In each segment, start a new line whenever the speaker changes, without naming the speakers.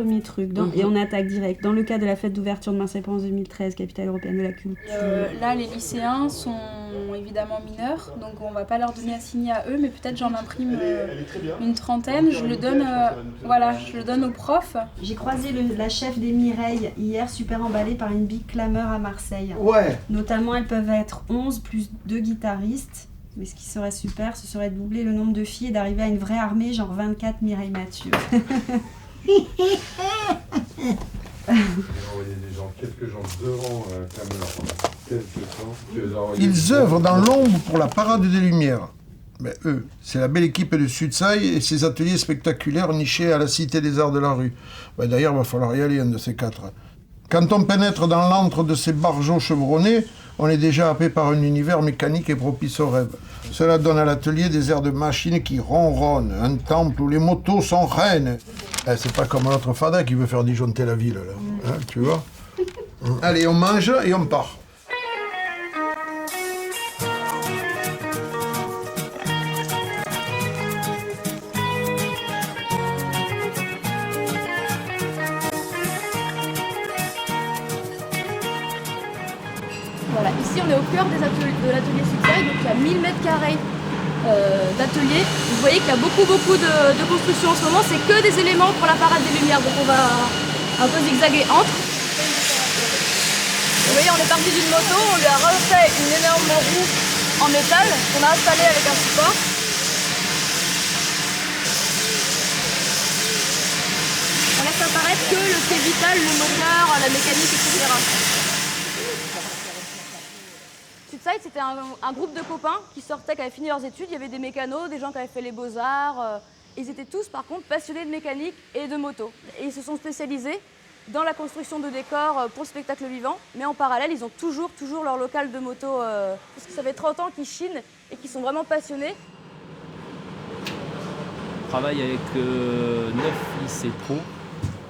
premier truc. Et on attaque direct. Dans le cadre de la fête d'ouverture de Marseille-Provence 2013, capitale européenne de la culture.
Là, les lycéens sont évidemment mineurs, donc on va pas leur donner à signer à eux, mais peut-être j'en imprime une trentaine. Je le donne aux profs.
J'ai croisé la chef des Mireilles hier, super emballée par une big clameur à Marseille.
Ouais.
Notamment, elles peuvent être 11 plus 2 guitaristes. Mais ce qui serait super, ce serait de doubler le nombre de filles et d'arriver à une vraie armée, genre 24 Mireille Mathieu.
Quelques gens devant Clameur.
Ils œuvrent dans l'ombre pour la parade des Lumières. Mais eux, c'est la belle équipe de Sudside et ses ateliers spectaculaires nichés à la Cité des Arts de la Rue. D'ailleurs, il va falloir y aller, un de ces quatre. Quand on pénètre dans l'antre de ces barjots chevronnés, on est déjà happé par un univers mécanique et propice au rêve. Cela donne à l'atelier des airs de machines qui ronronnent, un temple où les motos sont reines. C'est pas comme notre fada qui veut faire disjoncter la ville, là. Hein, tu vois. Allez, on mange et on part.
Voilà, ici on est au cœur de l'atelier Sudside, donc il y a 1000 mètres carrés d'atelier. Vous voyez qu'il y a beaucoup de construction en ce moment, c'est que des éléments pour la parade des Lumières, donc on va un peu zigzaguer entre. Vous voyez, on est parti d'une moto, on lui a refait une énorme roue en métal qu'on a installée avec un support. On laisse apparaître que le fait vital, le moteur, la mécanique, etc. Sudside, c'était un groupe de copains qui sortaient, qui avaient fini leurs études. Il y avait des mécanos, des gens qui avaient fait les beaux-arts. Ils étaient tous, par contre, passionnés de mécanique et de moto. Et ils se sont spécialisés dans la construction de décors pour le spectacle vivant. Mais en parallèle, ils ont toujours leur local de moto. Parce que ça fait 30 ans qu'ils chinent et qu'ils sont vraiment passionnés.
On travaille avec 9 lycées pro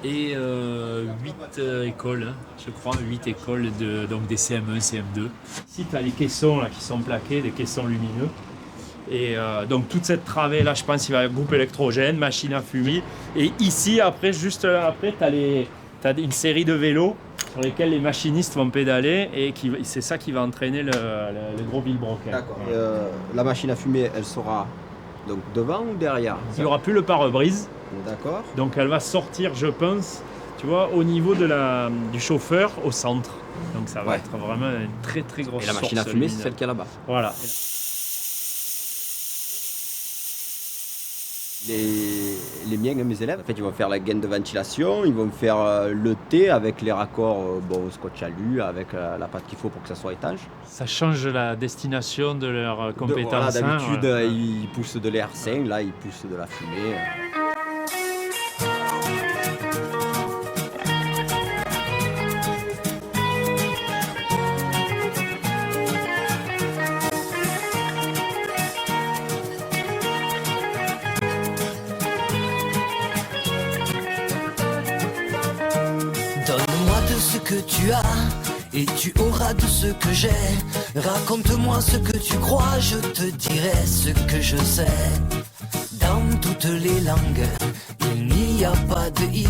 et 8 écoles, hein, je crois, 8 écoles donc des CM1, CM2. Ici, tu as les caissons là, qui sont plaqués, des caissons lumineux. Et donc toute cette travée là, je pense qu'il va y avoir groupe électrogène, machine à fumer. Et ici, après, juste après, tu as une série de vélos sur lesquels les machinistes vont pédaler et c'est ça qui va entraîner le gros vilebrequin.
D'accord. La machine à fumer, elle sera donc devant ou derrière?
Il n'y aura plus le pare-brise.
D'accord.
Donc elle va sortir, je pense, tu vois, au niveau du chauffeur au centre. Donc ça va être vraiment une très très grosse.
Et la machine à fumer, c'est celle qui est là-bas.
Voilà.
Les miens, mes élèves, en fait, ils vont faire la gaine de ventilation, ils vont faire le T avec les raccords au scotch alu, avec la pâte qu'il faut pour que ça soit étanche.
Ça change la destination de leurs compétences.
D'habitude, ils poussent de l'air sain, là, ils poussent de la fumée.
Donne-moi de ce que tu as et tu auras de ce que j'ai. Raconte-moi ce que tu crois, je te dirai ce que je sais. Dans toutes les langues, il n'y a pas de hic.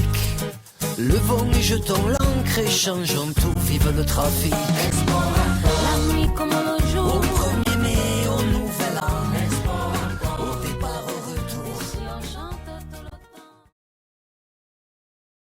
Levons et jetons l'ancre et changeons tout, vive le trafic.
La nuit comme